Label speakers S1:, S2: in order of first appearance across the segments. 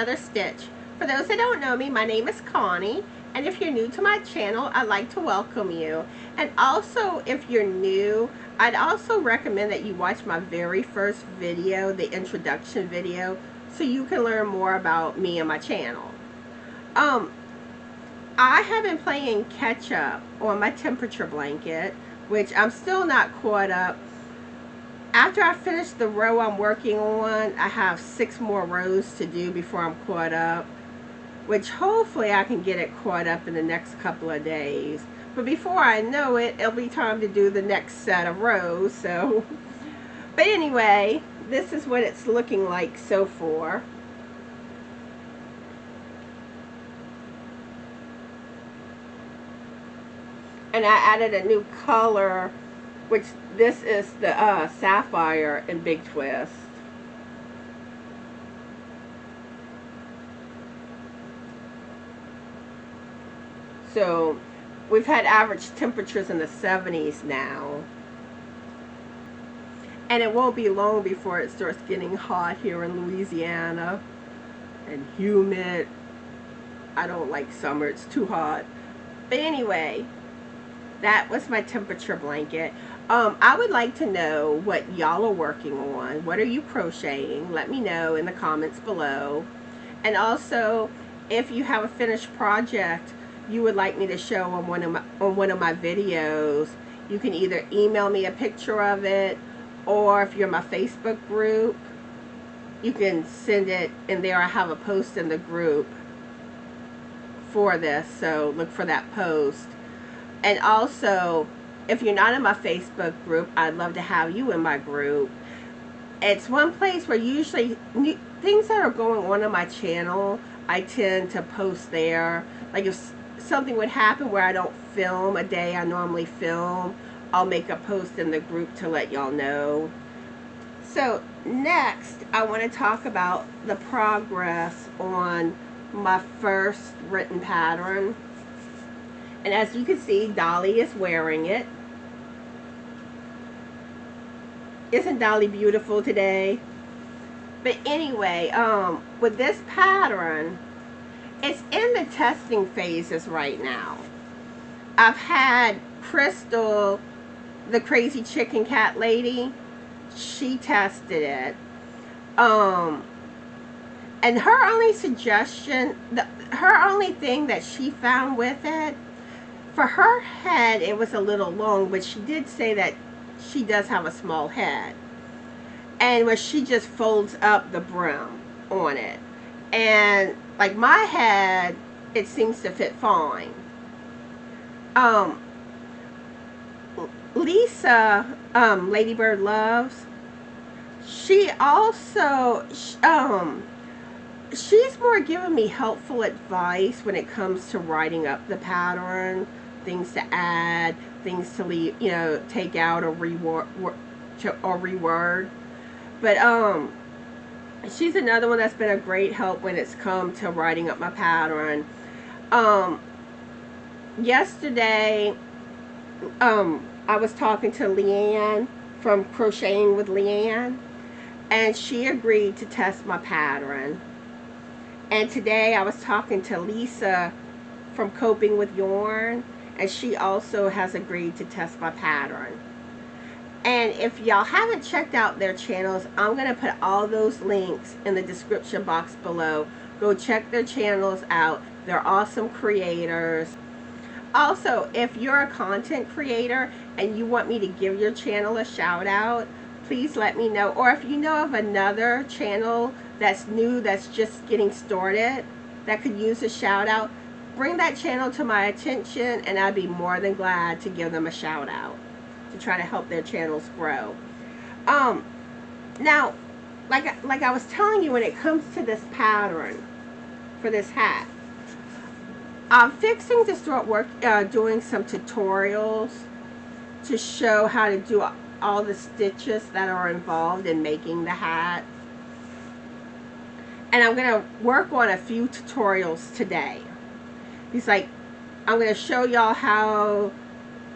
S1: another stitch. For those that don't know me, my name is Connie, and if you're new to my channel, I'd like to welcome you. And also, if you're new, I'd also recommend that you watch my very first video, the introduction video, so you can learn more about me and my channel. I have been playing catch up on my temperature blanket, which I'm still not caught up. After I finish the row I'm working on, I have 6 more rows to do before I'm caught up, which hopefully I can get it caught up in the next couple of days. But before I know it, it'll be time to do the next set of rows. So, but anyway, this is what it's looking like so far. And I added a new color, which this is the sapphire in Big Twist. So we've had average temperatures in the 70s now. And it won't be long before it starts getting hot here in Louisiana and humid. I don't like summer, it's too hot. But anyway, that was my temperature blanket. I would like to know what y'all are working on. What are you crocheting? Let me know in the comments below. And also, if you have a finished project you would like me to show on one of my videos, you can either email me a picture of it, or if you're in my Facebook group, you can send it in there. I have a post in the group for this, so look for that post. And also, if you're not in my Facebook group, I'd love to have you in my group. It's one place where usually things that are going on my channel, I tend to post there. Like if something would happen where I don't film a day I normally film, I'll make a post in the group to let y'all know. So next, I want to talk about the progress on my first written pattern. And as you can see, Dolly is wearing it. Isn't Dolly beautiful today? But anyway, with this pattern, it's in the testing phases right now. I've had Krystal, the crazy chicken cat lady, she tested it. And her only suggestion, her only thing that she found with it, for her head, it was a little long, but she did say that she does have a small head. And where she just folds up the brim on it. And like my head, it seems to fit fine. Lisa, Ladybird Loves, she also, she's more giving me helpful advice when it comes to writing up the pattern, things to add, things to leave, take out or reword. But she's another one that's been a great help when it's come to writing up my pattern. Yesterday, I was talking to Leanne from Crocheting with Leanne, and she agreed to test my pattern. And today I was talking to Lisa from Coping with Yarn, and she also has agreed to test my pattern. And if y'all haven't checked out their channels, I'm going to put all those links in the description box below. Go check their channels out. They're awesome creators. Also, if you're a content creator and you want me to give your channel a shout out, please let me know. Or if you know of another channel that's new, that's just getting started, that could use a shout out, bring that channel to my attention and I'd be more than glad to give them a shout out to try to help their channels grow. Now, like I was telling you, when it comes to this pattern for this hat, I'm fixing to start doing some tutorials to show how to do all the stitches that are involved in making the hat. And I'm going to work on a few tutorials today. It's like, I'm going to show y'all how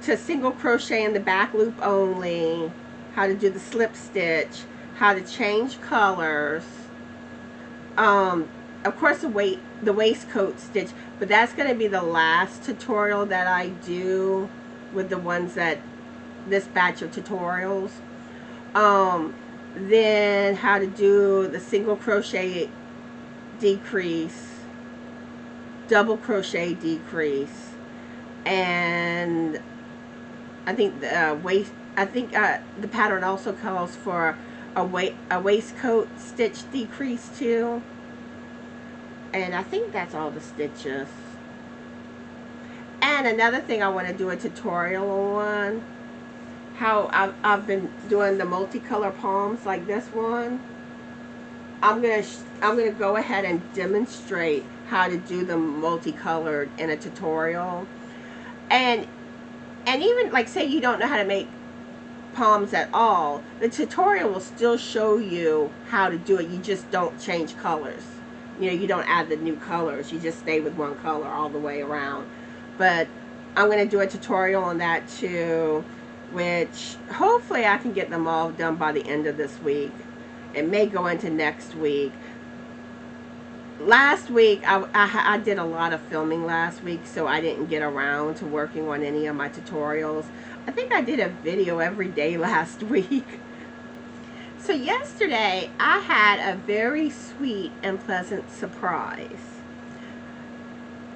S1: to single crochet in the back loop only, how to do the slip stitch, how to change colors, of course, the waistcoat stitch, but that's going to be the last tutorial that I do with the ones that, this batch of tutorials. Then how to do the single crochet decrease, double crochet decrease, and I think the the pattern also calls for a waistcoat stitch decrease too. And I think that's all the stitches. And another thing I want to do a tutorial on, how I've been doing the multicolor palms like this one. I'm gonna go ahead and demonstrate how to do them multicolored in a tutorial. And even like, say you don't know how to make palms at all, the tutorial will still show you how to do it. You just don't change colors. You know, you don't add the new colors. You just stay with one color all the way around. But I'm going to do a tutorial on that too, which hopefully I can get them all done by the end of this week. It may go into next week. Last week, I did a lot of filming last week, so I didn't get around to working on any of my tutorials. I think I did a video every day last week. So yesterday, I had a very sweet and pleasant surprise.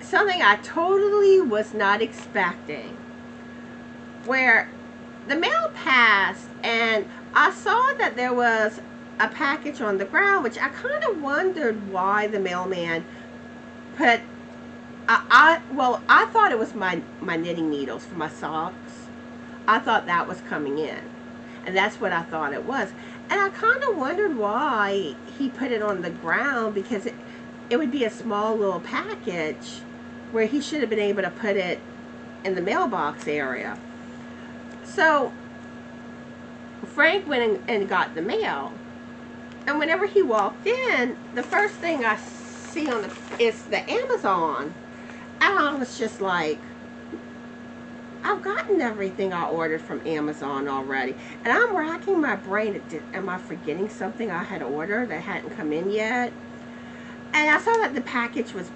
S1: Something I totally was not expecting. Where the mail passed and I saw that there was a package on the ground, which I kind of wondered why the mailman put, well, I thought it was my knitting needles for my socks. I thought that was coming in. And that's what I thought it was. And I kind of wondered why he put it on the ground, because it would be a small little package where he should have been able to put it in the mailbox area. So Frank went and got the mail. And whenever he walked in, the first thing I see is the Amazon. And I was just like, I've gotten everything I ordered from Amazon already. And I'm racking my brain. Am I forgetting something I had ordered that hadn't come in yet? And I saw that the package was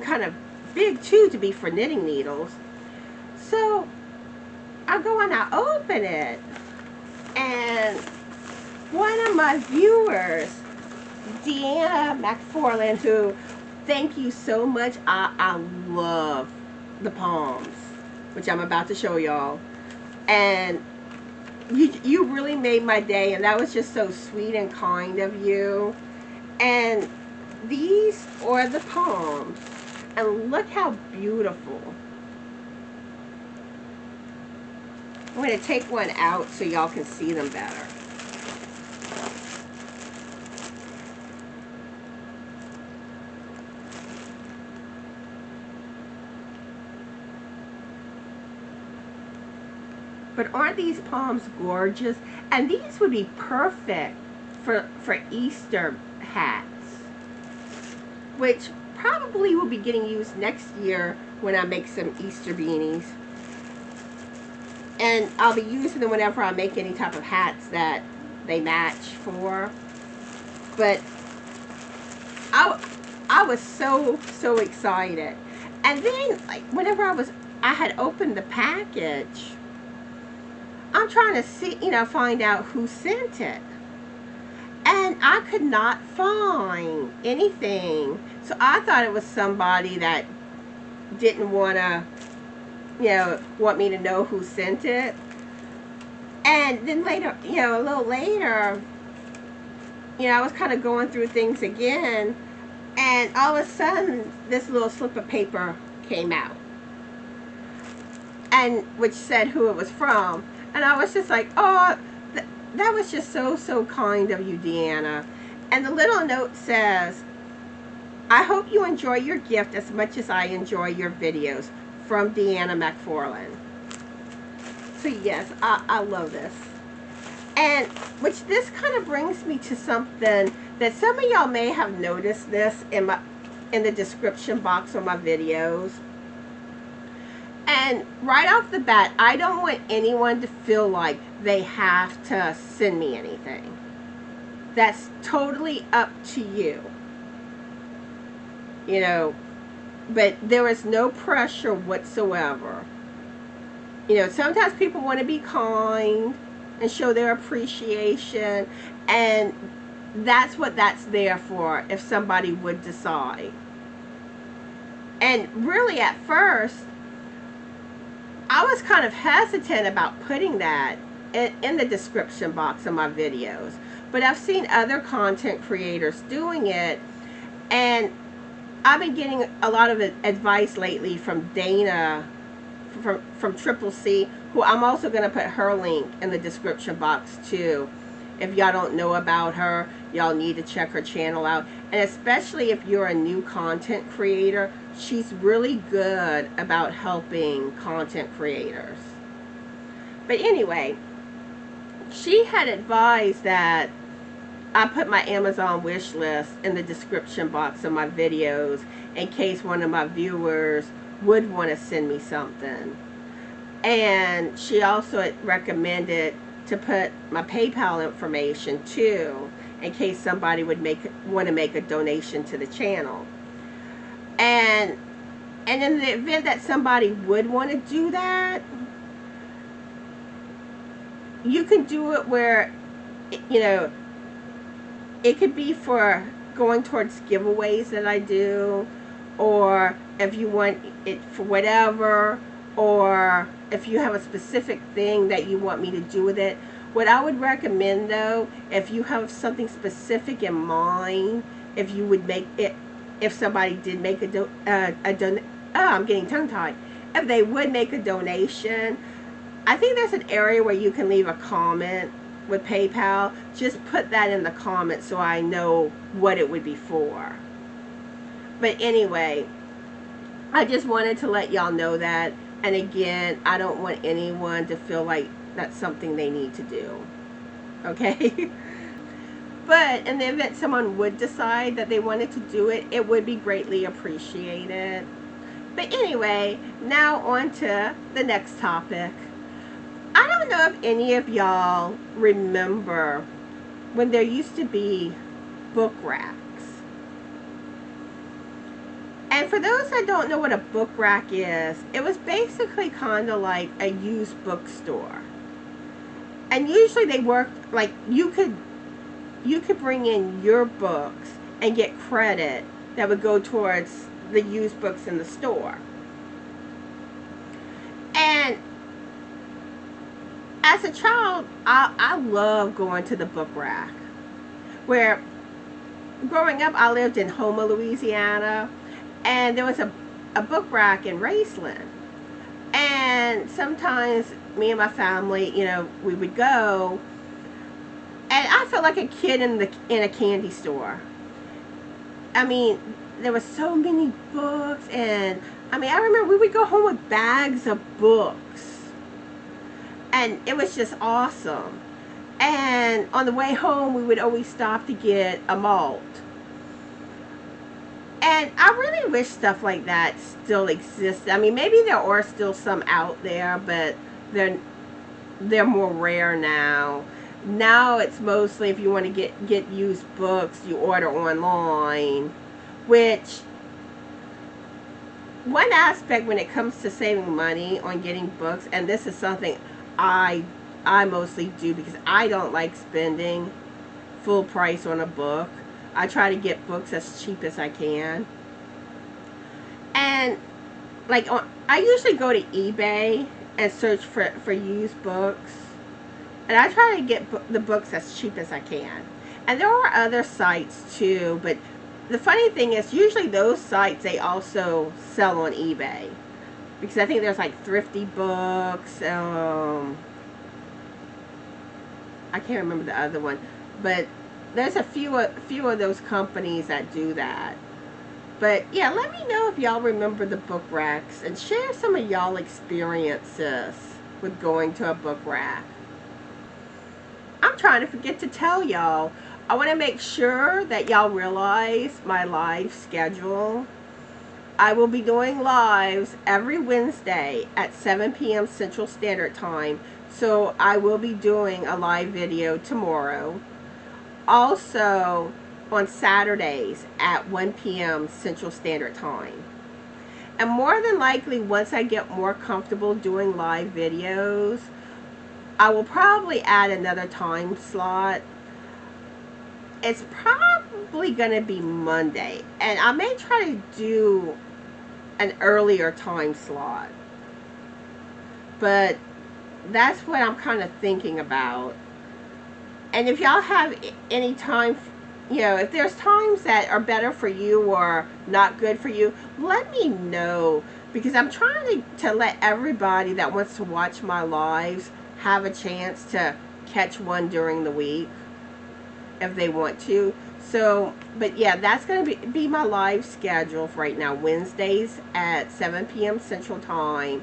S1: kind of big too, to be for knitting needles. So I go and I open it. And one of my viewers, Deanna McFarland, who, thank you so much. I love the palms, which I'm about to show y'all. And you really made my day, and that was just so sweet and kind of you. And these are the palms, and look how beautiful. I'm going to take one out so y'all can see them better. But aren't these palms gorgeous? And these would be perfect for Easter hats, which probably will be getting used next year when I make some Easter beanies. And I'll be using them whenever I make any type of hats that they match for. But I was so excited. And then, like, whenever I had opened the package, I'm trying to see, find out who sent it. And I could not find anything. So I thought it was somebody that didn't want to, want me to know who sent it. And then later, a little later, I was kind of going through things again. And all of a sudden, this little slip of paper came out. And which said who it was from. And I was just like, oh, that was just so kind of you, Deanna. And the little note says, I hope you enjoy your gift as much as I enjoy your videos. From Deanna McFarland. So yes, I love this. And which this kind of brings me to something that some of y'all may have noticed this in the description box on my videos. And right off the bat, I don't want anyone to feel like they have to send me anything. That's totally up to you. you know, but there is no pressure whatsoever. You know, sometimes people want to be kind and show their appreciation, and that's what that's there for, if somebody would decide. And really, at first, I was kind of hesitant about putting that in the description box of my videos, but I've seen other content creators doing it, and I've been getting a lot of advice lately from Dana from Triple C, who I'm also going to put her link in the description box too. If y'all don't know about her, y'all need to check her channel out. And especially if you're a new content creator, she's really good about helping content creators. But anyway, she had advised that I put my Amazon wish list in the description box of my videos in case one of my viewers would want to send me something. And she also recommended to put my PayPal information too, in case somebody would want to make a donation to the channel. And in the event that somebody would want to do that, you can do it where, you know, it could be for going towards giveaways that I do, or if you want it for whatever, or if you have a specific thing that you want me to do with it. What I would recommend though, if you have something specific in mind, if you would make it, if somebody did make I'm getting tongue-tied. If they would make a donation, I think there's an area where you can leave a comment with PayPal. Just put that in the comments so I know what it would be for. But anyway, I just wanted to let y'all know that. And again, I don't want anyone to feel like that's something they need to do. Okay? But in the event someone would decide that they wanted to do it, it would be greatly appreciated. But anyway, now on to the next topic. I don't know if any of y'all remember when there used to be book racks. And for those that don't know what a book rack is, it was basically kind of like a used bookstore. And usually they worked like you could bring in your books and get credit that would go towards the used books in the store. And as a child, I love going to the book rack. Where growing up, I lived in Houma, Louisiana, and there was a book rack in Raceland. And sometimes me and my family, you know, we would go, and I felt like a kid in a candy store. I mean, there were so many books, and I mean, I remember we would go home with bags of books, and it was just awesome. And on the way home, we would always stop to get a malt. And I really wish stuff like that still existed. I mean, maybe there are still some out there, but they're more rare now. Now it's mostly if you want to get used books, you order online. Which, one aspect when it comes to saving money on getting books, and this is something I mostly do because I don't like spending full price on a book. I try to get books as cheap as I can. And like I usually go to eBay and search for used books. And I try to get the books as cheap as I can. And there are other sites too, but the funny thing is usually those sites, they also sell on eBay. Because I think there's like Thrifty Books, I can't remember the other one, but there's a few of those companies that do that. But yeah, let me know if y'all remember the book racks and share some of y'all experiences with going to a book rack. I'm trying to forget to tell y'all, I want to make sure that y'all realize my live schedule. I will be doing lives every Wednesday at 7 p.m. Central Standard Time. So I will be doing a live video tomorrow. Also, on Saturdays at 1 p.m. Central Standard Time. And more than likely, once I get more comfortable doing live videos, I will probably add another time slot. It's probably going to be Monday. And I may try to do an earlier time slot. But that's what I'm kind of thinking about. And if y'all have any time, you know, if there's times that are better for you or not good for you, let me know. Because I'm trying to let everybody that wants to watch my lives have a chance to catch one during the week if they want to. So, but yeah, that's going to be my live schedule for right now. Wednesdays at 7 p.m. Central Time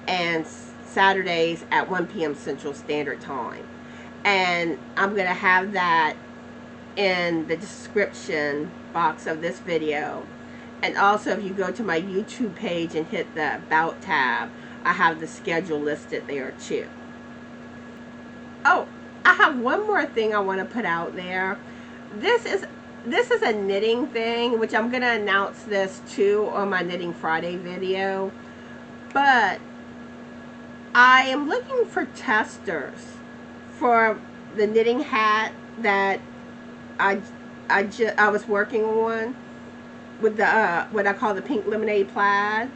S1: and Saturdays at 1 p.m. Central Standard Time. And I'm going to have that in the description box of this video. And also, if you go to my YouTube page and hit the About tab, I have the schedule listed there too. Oh, I have one more thing I want to put out there. This is a knitting thing, which I'm going to announce this too on my Knitting Friday video. But I am looking for testers for the knitting hat that I was working on with the what I call the pink lemonade plaid.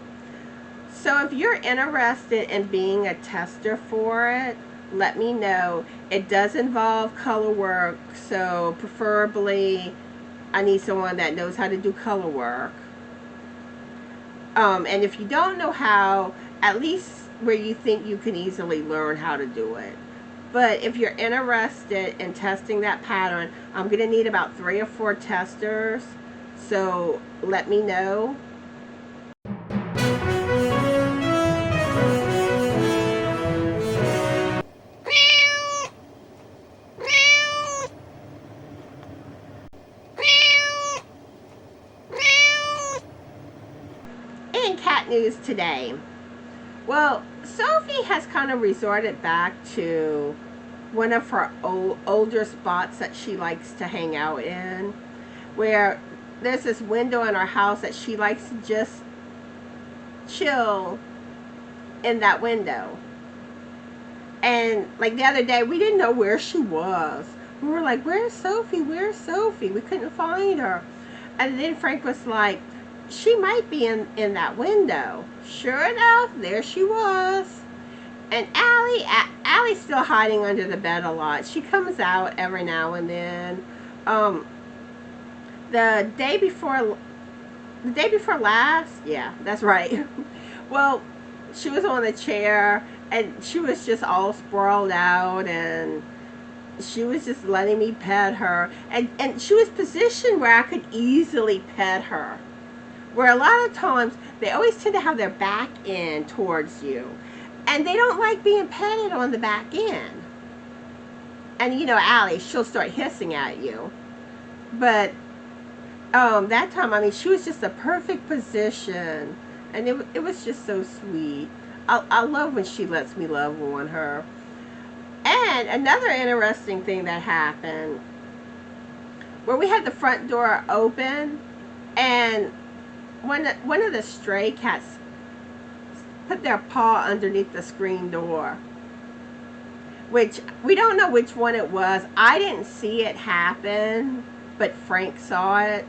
S1: So if you're interested in being a tester for it, let me know. It does involve color work, so preferably I need someone that knows how to do color work. And if you don't know how, at least where you think you can easily learn how to do it. But if you're interested in testing that pattern, I'm going to need about 3 or 4 testers. So let me know. In cat news today. Well, Sophie has kind of resorted back to one of her older spots that she likes to hang out in, where there's this window in our house that she likes to just chill in that window. And like the other day, we didn't know where she was. We were like, where's Sophie? Where's Sophie? We couldn't find her. And then Frank was like, she might be in that window. Sure enough, there she was. And Allie's still hiding under the bed a lot. She comes out every now and then. The day before last, yeah, that's right. Well, she was on the chair and she was just all sprawled out, and she was just letting me pet her. And she was positioned where I could easily pet her. Where a lot of times, they always tend to have their back end towards you. And they don't like being petted on the back end. And you know, Allie, she'll start hissing at you. But that time, I mean, she was just a perfect position. And it was just so sweet. I love when she lets me love on her. And another interesting thing that happened, where we had the front door open, and one of the stray cats put their paw underneath the screen door, which we don't know which one it was. I didn't see it happen, but Frank saw it,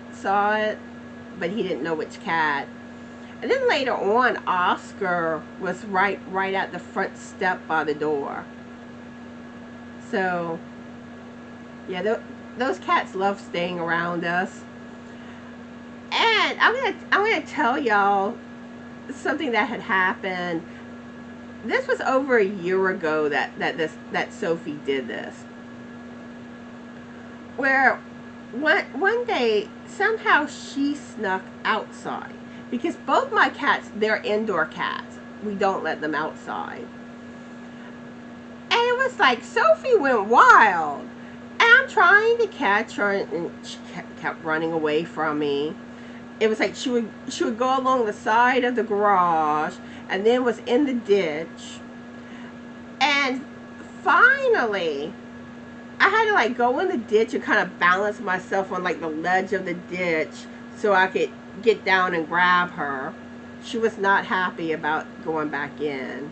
S1: but he didn't know which cat. And then later on, Oscar was right at the front step by the door. So yeah, those cats love staying around us. And I'm gonna tell y'all something that had happened. This was over a year ago that Sophie did this. Where one day somehow she snuck outside, because both my cats, they're indoor cats. We don't let them outside. And it was like Sophie went wild. And I'm trying to catch her, and she kept running away from me. It was like she would go along the side of the garage and then was in the ditch. And finally, I had to like go in the ditch and kind of balance myself on like the ledge of the ditch so I could get down and grab her. She was not happy about going back in.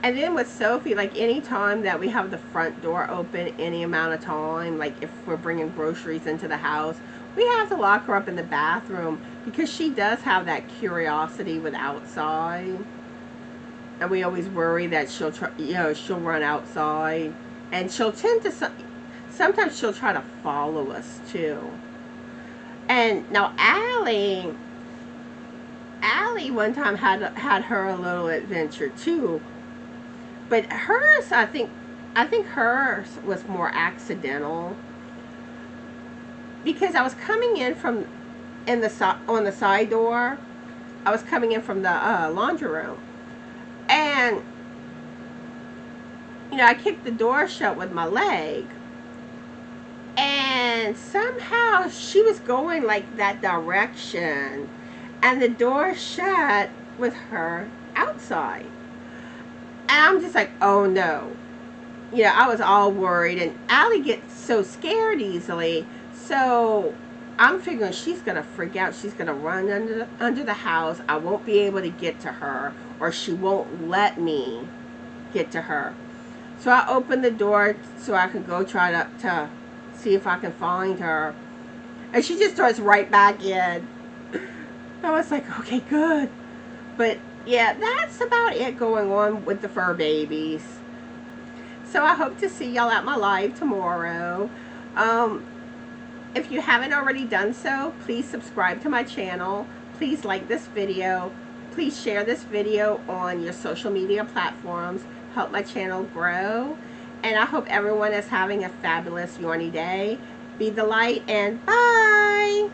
S1: And then with Sophie, like any time that we have the front door open any amount of time, like if we're bringing groceries into the house, we have to lock her up in the bathroom because she does have that curiosity with outside. And we always worry that she'll try, she'll run outside. And she'll tend to, sometimes she'll try to follow us too. And now Allie one time had her a little adventure too. But hers, I think hers was more accidental because I was coming in from on the side door. I was coming in from the laundry room, and I kicked the door shut with my leg, and somehow she was going like that direction, and the door shut with her outside. And I'm just like, oh no. I was all worried. And Allie gets so scared easily. So I'm figuring she's going to freak out. She's going to run under the house. I won't be able to get to her. Or she won't let me get to her. So I opened the door so I could go try to see if I can find her. And she just starts right back in. I was like, okay, good. But yeah, that's about it going on with the fur babies. So I hope to see y'all at my live tomorrow. If you haven't already done so, please subscribe to my channel. Please like this video. Please share this video on your social media platforms. Help my channel grow. And I hope everyone is having a fabulous Yarny day. Be the light and bye!